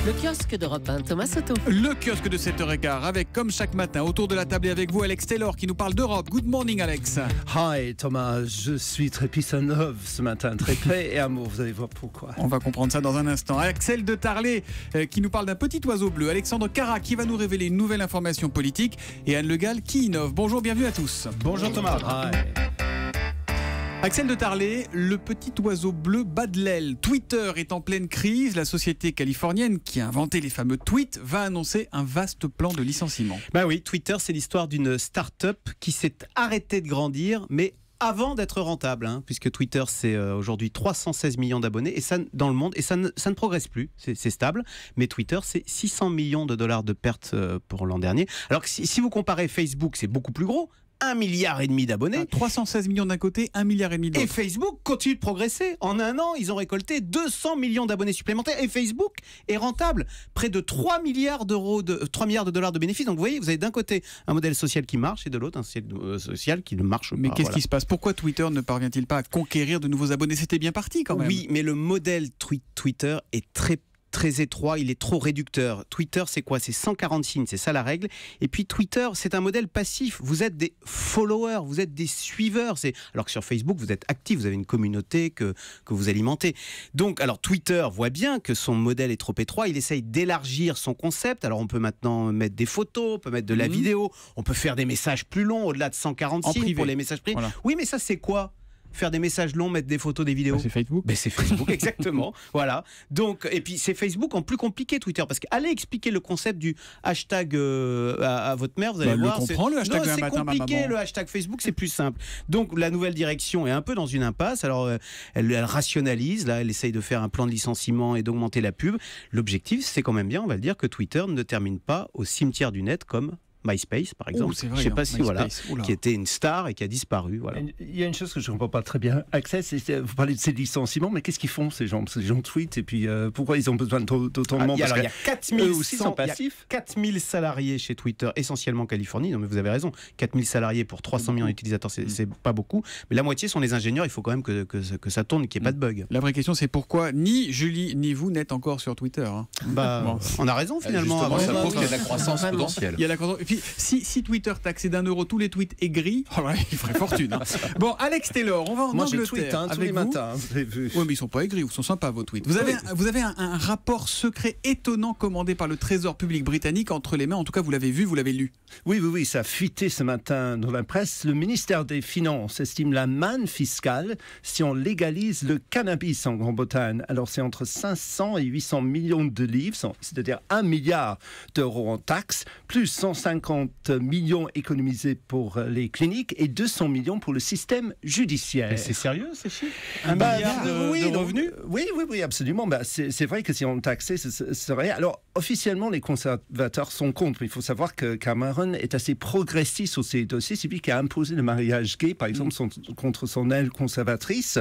Le kiosque d'Europe 1, Thomas Soto. Le kiosque de 7h15 avec, comme chaque matin, autour de la table et avec vous, Alex Taylor qui nous parle d'Europe. Good morning, Alex. Hi Thomas, je suis très peace and love ce matin, très paix et amour, vous allez voir pourquoi. On va comprendre ça dans un instant. Axel de Tarlet qui nous parle d'un petit oiseau bleu. Alexandre Cara qui va nous révéler une nouvelle information politique. Et Anne Le Gall qui innove. Bonjour, bienvenue à tous. Bonjour Thomas. Hi. Axel de Tarlet, le petit oiseau bleu bat de l'aile. Twitter est en pleine crise. La société californienne qui a inventé les fameux tweets va annoncer un vaste plan de licenciement. Ben oui, Twitter, c'est l'histoire d'une start-up qui s'est arrêtée de grandir, mais avant d'être rentable, puisque Twitter, c'est aujourd'hui 316 millions d'abonnés et ça, dans le monde, et ça ne progresse plus, c'est stable. Mais Twitter, c'est 600 millions de dollars de pertes pour l'an dernier. Alors que si vous comparez Facebook, c'est beaucoup plus gros. 1,5 milliard d'abonnés. 316 millions d'un côté, 1,5 milliard de l'autre. Et Facebook continue de progresser. En un an, ils ont récolté 200 millions d'abonnés supplémentaires. Et Facebook est rentable. Près de 3 milliards de dollars de bénéfices. Donc vous voyez, vous avez d'un côté un modèle social qui marche et de l'autre un social qui ne marche pas. Mais qu'est-ce qui se passe? Pourquoi Twitter ne parvient-il pas à conquérir de nouveaux abonnés? C'était bien parti quand même. Oui, mais le modèle Twitter est très étroit, il est trop réducteur. Twitter, c'est quoi? C'est 140 signes, c'est ça la règle. Et puis Twitter, c'est un modèle passif. Vous êtes des followers, vous êtes des suiveurs. Alors que sur Facebook, vous êtes actif, vous avez une communauté que vous alimentez. Donc, alors Twitter voit bien que son modèle est trop étroit. Il essaye d'élargir son concept. Alors on peut maintenant mettre des photos, on peut mettre de la vidéo, on peut faire des messages plus longs, au-delà de 140 signes pour les messages privés. Voilà. Oui, mais ça, c'est quoi? Faire des messages longs, mettre des photos, des vidéos. C'est Facebook. C'est Facebook, exactement. Voilà. Donc, et puis c'est Facebook en plus compliqué, Twitter, parce qu'allez expliquer le concept du hashtag à votre mère, vous allez voir. Le comprend le hashtag non, un matin, c'est compliqué, ma maman. le hashtag Facebook, c'est plus simple. Donc la nouvelle direction est un peu dans une impasse. Alors elle rationalise, là, elle essaye de faire un plan de licenciement et d'augmenter la pub. L'objectif, c'est quand même bien, on va le dire, que Twitter ne termine pas au cimetière du net comme MySpace, par exemple. C'est vrai, je ne sais pas si MySpace. qui était une star et qui a disparu. Voilà. Il y a une chose que je ne comprends pas très bien, Axel, vous parlez de ces licenciements, mais qu'est-ce qu'ils font ces gens? Ces gens tweetent et puis pourquoi ils ont besoin d'autant de monde? Alors, il y a 4000 aussi sont passifs. 4000 salariés chez Twitter, essentiellement en Californie. Non, mais vous avez raison. 4000 salariés pour 300 millions d'utilisateurs, c'est pas beaucoup. Mais la moitié sont les ingénieurs. Il faut quand même que ça tourne, qu'il n'y ait pas de bug. La vraie question, c'est pourquoi ni Julie ni vous n'êtes encore sur Twitter. On a raison finalement. Justement, ça prouve qu'il y a de la croissance potentielle. Il y a la croissance. Et puis, si Twitter taxait d'1 € tous les tweets aigris, il ferait fortune. Bon, Alex Taylor, on va en Angleterre. Je tweete tous les matins, vous avez vu. Oui, mais ils sont pas aigris, ils sont sympas vos tweets. Vous avez un rapport secret étonnant commandé par le Trésor public britannique entre les mains. En tout cas, vous l'avez vu, vous l'avez lu. Oui, ça a fuité ce matin dans la presse. Le ministère des Finances estime la manne fiscale si on légalise le cannabis en Grande-Bretagne. Alors, c'est entre 500 et 800 millions de livres, c'est-à-dire 1 milliard d'euros en taxes, plus 150 millions économisés pour les cliniques et 200 millions pour le système judiciaire. Mais c'est sérieux ces chiffres? 1 milliard de revenus? Oui, absolument. C'est vrai que si on taxait, ce serait... Alors, officiellement, les conservateurs sont contre. Mais il faut savoir que Cameron est assez progressiste sur ces dossiers. C'est lui qui a imposé le mariage gay, par exemple, contre son aile conservatrice.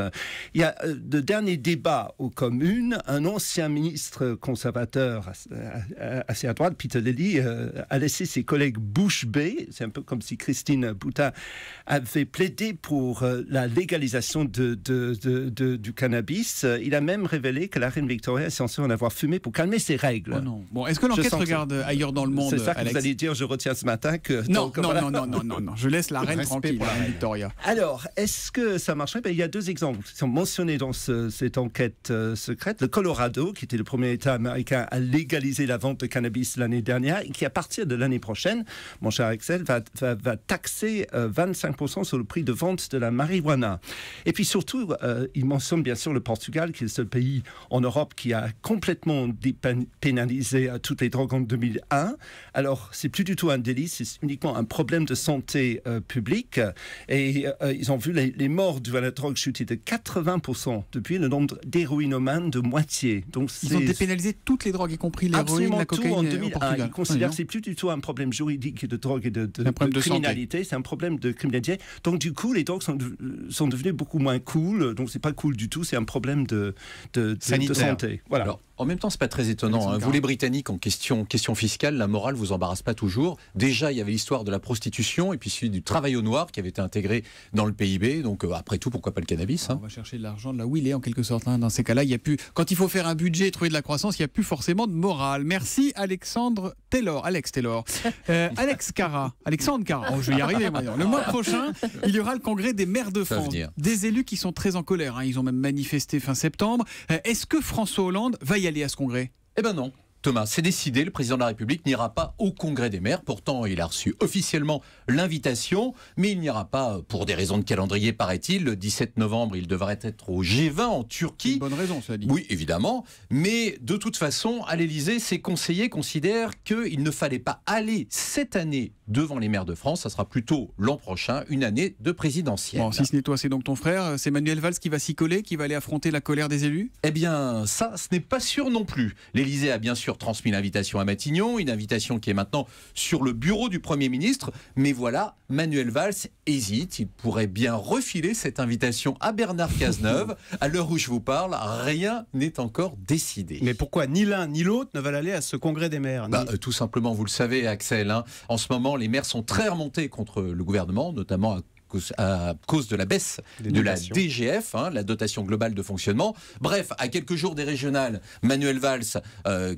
Il y a de derniers débats aux communes. Un ancien ministre conservateur assez à droite, Peter Lilly, a laissé ses collègues bouche bée. C'est un peu comme si Christine Boutin avait plaidé pour la légalisation du cannabis. Il a même révélé que la reine Victoria est censée en avoir fumé pour calmer ses règles. Oh non. Bon, est-ce que l'enquête regarde ailleurs dans le monde? C'est ça que Alex? vous allez dire, je retiens ce matin que... Non, je laisse la reine tranquille, la reine Victoria. Alors, est-ce que ça marcherait? Il y a 2 exemples qui sont mentionnés dans cette enquête secrète. Le Colorado, qui était le premier État américain à légaliser la vente de cannabis l'année dernière, et qui, à partir de l'année prochaine, mon cher Axel, va taxer 25% sur le prix de vente de la marijuana. Et puis surtout, il mentionne bien sûr le Portugal, qui est le seul pays en Europe qui a complètement dépénalisé toutes les drogues en 2001. Alors, c'est plus du tout un délit, c'est uniquement un problème de santé publique. Et ils ont vu les morts dues à la drogue chuter de 80% depuis, le nombre d'héroïnomanes de moitié. Donc, ils ont dépénalisé toutes les drogues, y compris l'héroïne, la cocaïne en au 2001. Portugal. Ils considèrent que c'est plus du tout un problème juridique de drogue et de criminalité, c'est un problème de criminalité. Donc du coup, les drogues sont devenues beaucoup moins cool. Donc c'est pas cool du tout, c'est un problème de santé. Voilà. Alors, En même temps, c'est pas très étonnant. Hein. Vous, les Britanniques, en question fiscale, la morale vous embarrasse pas toujours. Déjà, il y avait l'histoire de la prostitution et puis celui du travail au noir qui avait été intégré dans le PIB. Donc, après tout, pourquoi pas le cannabis, hein. On va chercher de l'argent de là où il est, en quelque sorte. Hein. Dans ces cas-là, il y a plus. Quand il faut faire un budget et trouver de la croissance, il n'y a plus forcément de morale. Merci, Alexandre Taylor. Alex Taylor. Alexandre Cara. Oh, je vais y arriver maintenant. Le mois prochain, il y aura le congrès des maires de France. Des élus qui sont très en colère. Hein. Ils ont même manifesté fin septembre. Est-ce que François Hollande va y aller à ce congrès ? Eh ben non. Thomas, c'est décidé, le président de la République n'ira pas au congrès des maires. Pourtant, il a reçu officiellement l'invitation, mais il n'ira pas pour des raisons de calendrier, paraît-il. Le 17 novembre, il devrait être au G20 en Turquie. Une bonne raison, ça dit. Oui, évidemment. Mais de toute façon, à l'Élysée, ses conseillers considèrent qu'il ne fallait pas aller cette année devant les maires de France. Ça sera plutôt l'an prochain, une année de présidentielle. Bon, si ce n'est toi, c'est donc ton frère. C'est Manuel Valls qui va s'y coller, qui va aller affronter la colère des élus ? Eh bien, ça, ce n'est pas sûr non plus. L'Élysée a bien sûr transmis l'invitation à Matignon, une invitation qui est maintenant sur le bureau du Premier ministre. Mais voilà, Manuel Valls hésite. Il pourrait bien refiler cette invitation à Bernard Cazeneuve. À l'heure où je vous parle, rien n'est encore décidé. Mais pourquoi ni l'un ni l'autre ne veulent aller à ce congrès des maires ? Tout simplement, vous le savez, Axel, hein, en ce moment, les maires sont très remontés contre le gouvernement, notamment à cause de la baisse de la DGF, hein, la dotation globale de fonctionnement. Bref, à quelques jours des régionales, Manuel Valls,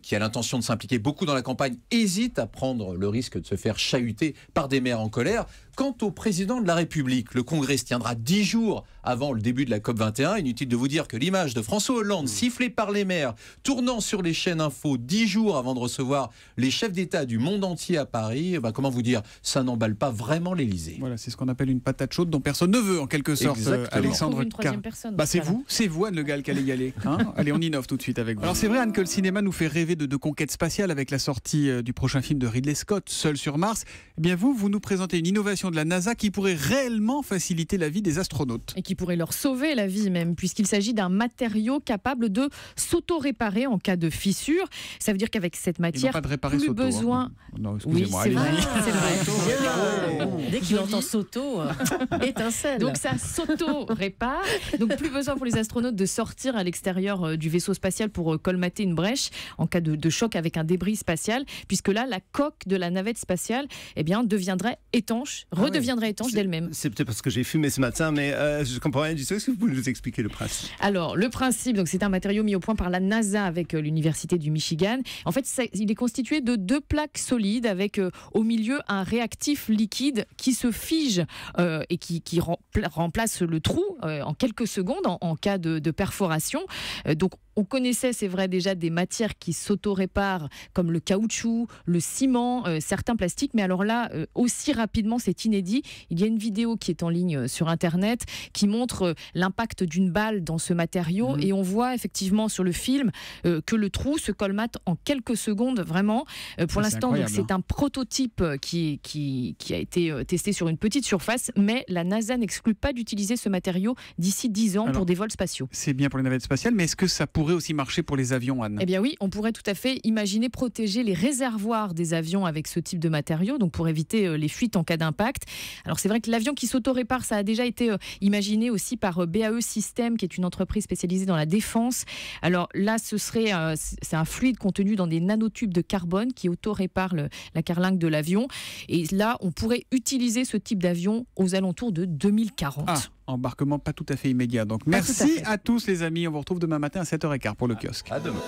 qui a l'intention de s'impliquer beaucoup dans la campagne, hésite à prendre le risque de se faire chahuter par des maires en colère. Quant au président de la République, le congrès se tiendra 10 jours avant le début de la COP21. Inutile de vous dire que l'image de François Hollande, sifflé par les maires, tournant sur les chaînes info 10 jours avant de recevoir les chefs d'État du monde entier à Paris, comment vous dire, ça n'emballe pas vraiment l'Élysée. Voilà, c'est ce qu'on appelle une patate chaude dont personne ne veut, en quelque sorte. Alexandre Cara. C'est vous, Anne Le Gall, qui allez y aller. Hein. Allez, on innove tout de suite avec vous. Alors c'est vrai, Anne, que le cinéma nous fait rêver de conquêtes spatiales avec la sortie du prochain film de Ridley Scott, Seul sur Mars. Eh bien vous nous présentez une innovation de la NASA qui pourrait réellement faciliter la vie des astronautes. Et qui pourrait leur sauver la vie même, puisqu'il s'agit d'un matériau capable de s'auto-réparer en cas de fissure. Ça veut dire qu'avec cette matière, pas de réparer plus s'auto, besoin... Hein. Non, excusez-moi, oui, allez-y. c'est vrai. Dès qu'il entend Soto, étincelle. Donc ça s'auto-répare. Donc plus besoin pour les astronautes de sortir à l'extérieur du vaisseau spatial pour colmater une brèche en cas de choc avec un débris spatial, puisque là, la coque de la navette spatiale deviendrait étanche, redeviendrait étanche d'elle-même. C'est peut-être parce que j'ai fumé ce matin, mais je comprends rien du tout. Est-ce que vous pouvez nous expliquer le principe ? Alors, le principe, c'est un matériau mis au point par la NASA avec l'université du Michigan. En fait, il est constitué de 2 plaques solides avec au milieu un réactif liquide qui se fige et qui remplace le trou en quelques secondes en cas de perforation. Donc, on connaissait, c'est vrai, déjà des matières qui s'auto-réparent comme le caoutchouc, le ciment, certains plastiques. Mais alors là, aussi rapidement, c'est inédit. Il y a une vidéo qui est en ligne sur Internet qui montre l'impact d'une balle dans ce matériau. Et on voit effectivement sur le film que le trou se colmate en quelques secondes, vraiment. Pour l'instant, c'est un prototype qui a été testé sur une petite surface. Mais la NASA n'exclut pas d'utiliser ce matériau d'ici 10 ans pour des vols spatiaux. C'est bien pour les navettes spatiales, mais est-ce que ça pourrait aussi marcher pour les avions, Anne ? Eh bien oui, on pourrait tout à fait imaginer protéger les réservoirs des avions avec ce type de matériau, donc pour éviter les fuites en cas d'impact. Alors c'est vrai que l'avion qui s'auto-répare, ça a déjà été imaginé aussi par BAE Systems, qui est une entreprise spécialisée dans la défense. Alors là, c'est un fluide contenu dans des nanotubes de carbone qui auto-répare la carlingue de l'avion. Et là, on pourrait utiliser ce type d'avion aux alentours de 2040. Embarquement pas tout à fait immédiat. Donc merci à tous les amis. On vous retrouve demain matin à 7h15 pour le kiosque. À demain.